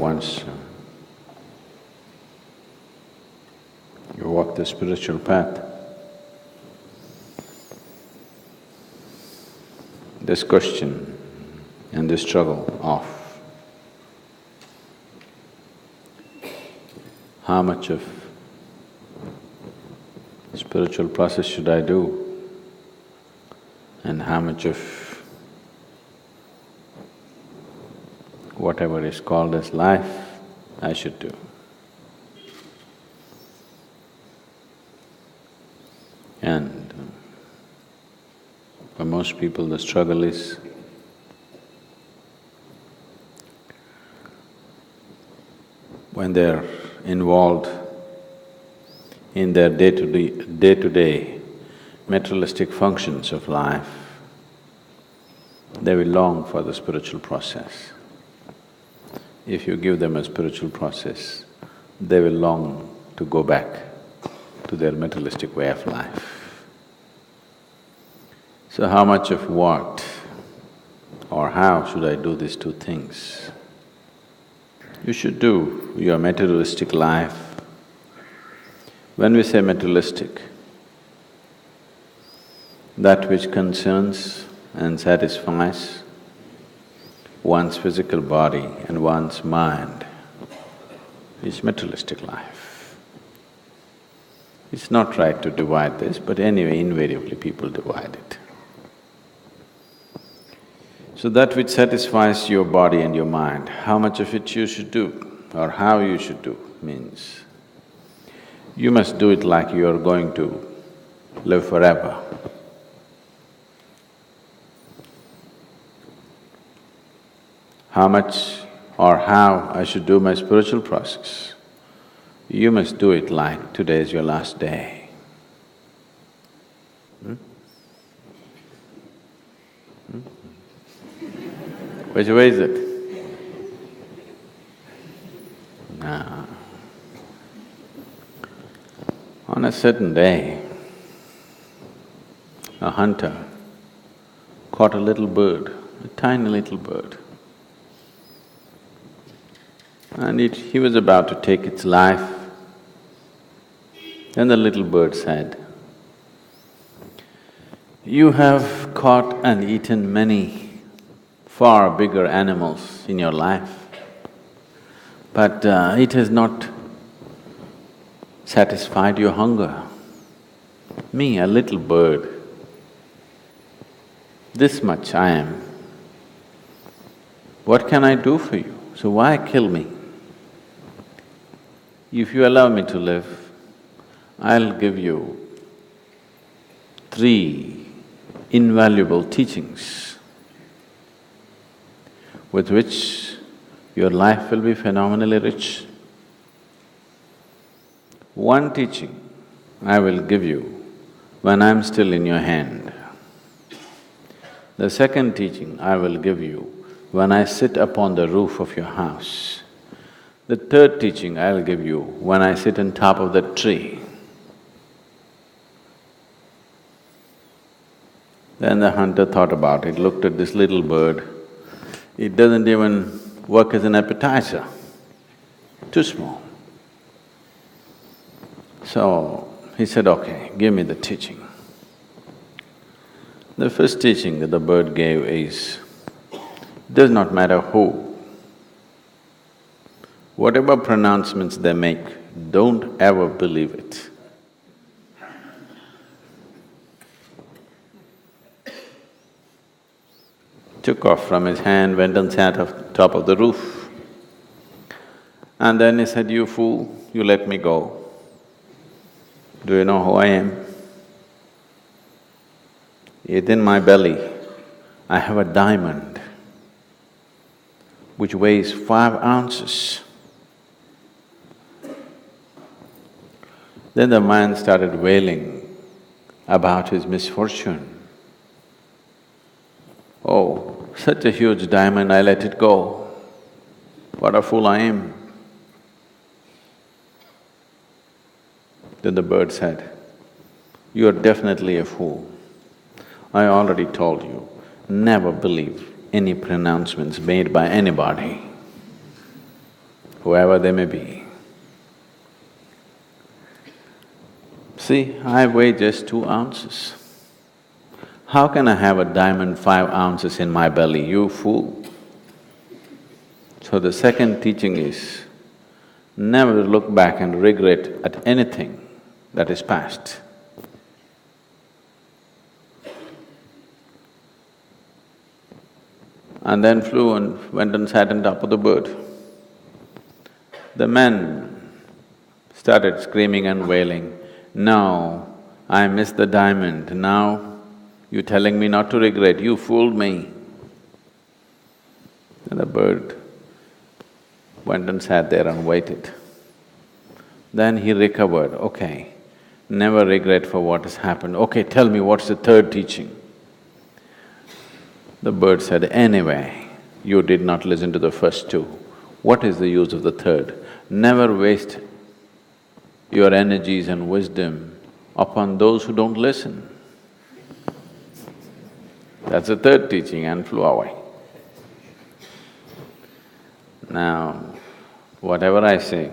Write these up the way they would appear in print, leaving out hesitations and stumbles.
once you walk the spiritual path, this question and this struggle of how much of spiritual process should I do and how much of whatever is called as life I should do. And for most people the struggle is when they're involved in their day-to-day materialistic functions of life, they will long for the spiritual process. If you give them a spiritual process, they will long to go back to their materialistic way of life. So how much of what or how should I do these two things? You should do your materialistic life. When we say materialistic, that which concerns and satisfies one's physical body and one's mind is materialistic life. It's not right to divide this, but anyway, invariably people divide it. So that which satisfies your body and your mind, how much of it you should do or how you should do means you must do it like you are going to live forever. How much or how I should do my spiritual process, you must do it like today is your last day. Which way is it? No. On a certain day, a hunter caught a little bird, a tiny little bird. And he was about to take its life. Then the little bird said, "You have caught and eaten many far bigger animals in your life, but it has not satisfied your hunger. Me, a little bird, this much I am. What can I do for you? So why kill me? If you allow me to live, I'll give you 3 invaluable teachings with which your life will be phenomenally rich. One teaching I will give you when I'm still in your hand. The second teaching I will give you when I sit upon the roof of your house. The third teaching I'll give you when I sit on top of that tree." Then the hunter thought about it, looked at this little bird. It doesn't even work as an appetizer, too small. So he said, "Okay, give me the teaching." The first teaching that the bird gave is, does not matter who, whatever pronouncements they make, don't ever believe it. Took off from his hand, went and sat on top of the roof. And then he said, "You fool, you let me go. Do you know who I am? Within my belly, I have a diamond which weighs 5 ounces. Then the man started wailing about his misfortune. "Oh, such a huge diamond, I let it go. What a fool I am." Then the bird said, "You are definitely a fool. I already told you, never believe any pronouncements made by anybody. whoever they may be. See, I weigh just 2 ounces. How can I have a diamond 5 ounces in my belly, you fool? So the second teaching is, never look back and regret at anything that is past. And then flew and went and sat on top of the bird. The men started screaming and wailing, "No, I missed the diamond, now you're telling me not to regret, you fooled me." And the bird went and sat there and waited. Then he recovered, okay, never regret for what has happened. Okay, tell me, what's the third teaching? The bird said, anyway, you did not listen to the first 2. What is the use of the third? Never waste your energies and wisdom upon those who don't listen. That's the third teaching, and flew away. Now, whatever I say,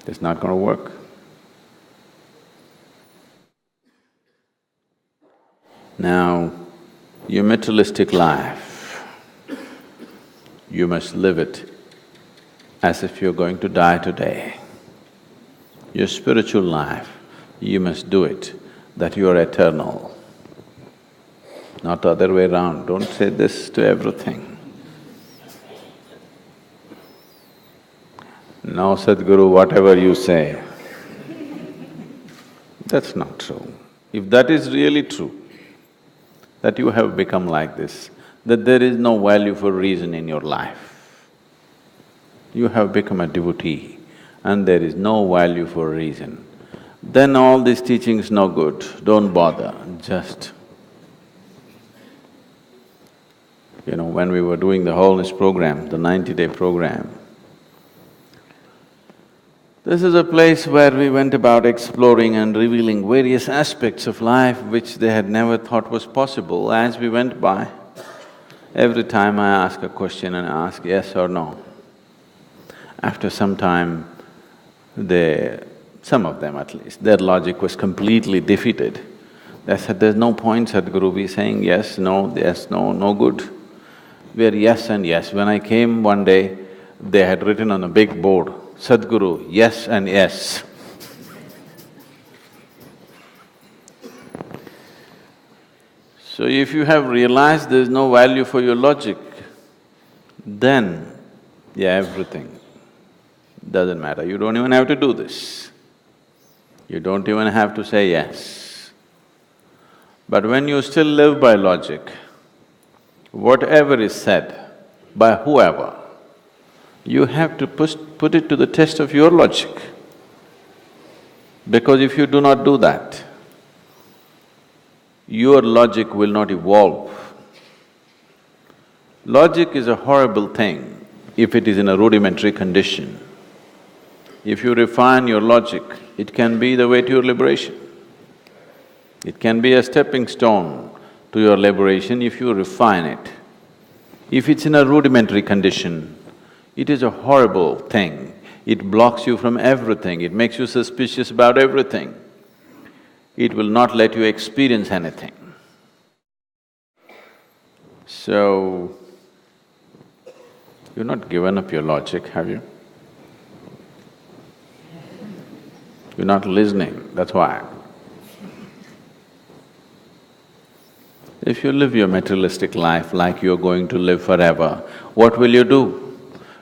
it's not going to work. Now, your materialistic life, you must live it as if you're going to die today. Your spiritual life, you must do it that you are eternal, not the other way around. Don't say this to everything. No, Sadhguru, whatever you say, that's not true. If that is really true, that you have become like this, that there is no value for reason in your life, you have become a devotee and there is no value for reason, then all these teachings no good, don't bother, just… You know, when we were doing the wholeness program, the 90-day program, this is a place where we went about exploring and revealing various aspects of life which they had never thought was possible. As we went by, every time I ask a question and ask yes or no. After some time, some of them at least, their logic was completely defeated. They said, there's no point, Sadhguru, we saying yes, no, no good. We're yes and yes. When I came one day, they had written on a big board, Sadhguru, yes and yes. So if you have realized there's no value for your logic, then, yeah, everything doesn't matter. You don't even have to do this. You don't even have to say yes. But when you still live by logic, whatever is said by whoever, you have to put it to the test of your logic. Because if you do not do that, your logic will not evolve. Logic is a horrible thing if it is in a rudimentary condition. If you refine your logic, it can be the way to your liberation. It can be a stepping stone to your liberation if you refine it. If it's in a rudimentary condition, it is a horrible thing. It blocks you from everything, it makes you suspicious about everything. It will not let you experience anything. So, you've not given up your logic, have you? You're not listening, that's why. If you live your materialistic life like you're going to live forever, what will you do?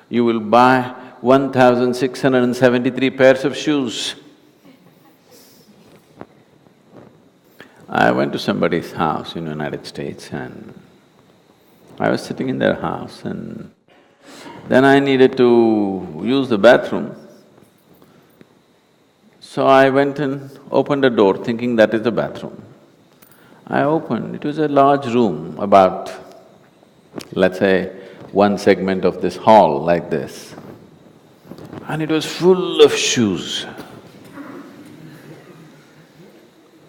You will buy 1,673 pairs of shoes. I went to somebody's house in the United States and I was sitting in their house and then I needed to use the bathroom. So I went and opened a door thinking that is the bathroom. I opened, it was a large room, about, let's say, one segment of this hall like this. And it was full of shoes.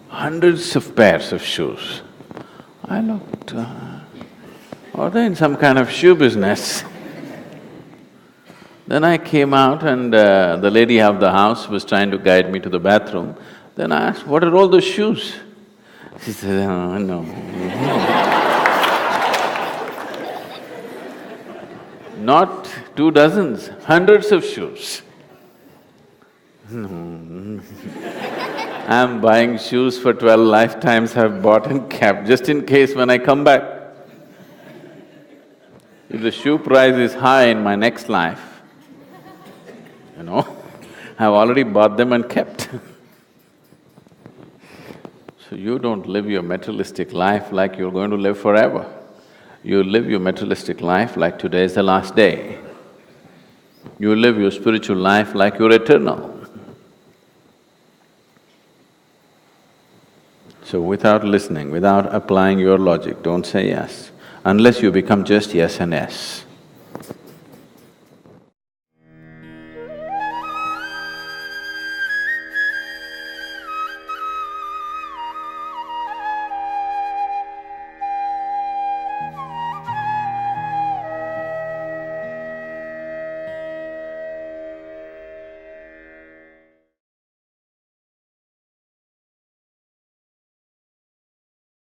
Hundreds of pairs of shoes. I looked, are they in some kind of shoe business? Then I came out and the lady of the house was trying to guide me to the bathroom. Then I asked, what are all those shoes? She said, oh, no. Not 2 dozens, hundreds of shoes. I'm buying shoes for 12 lifetimes I've bought and kept, just in case when I come back. If the shoe price is high in my next life, I've already bought them and kept. So you don't live your materialistic life like you're going to live forever. You live your materialistic life like today is the last day. You live your spiritual life like you're eternal. So without listening, without applying your logic, don't say yes, unless you become just yes and yes.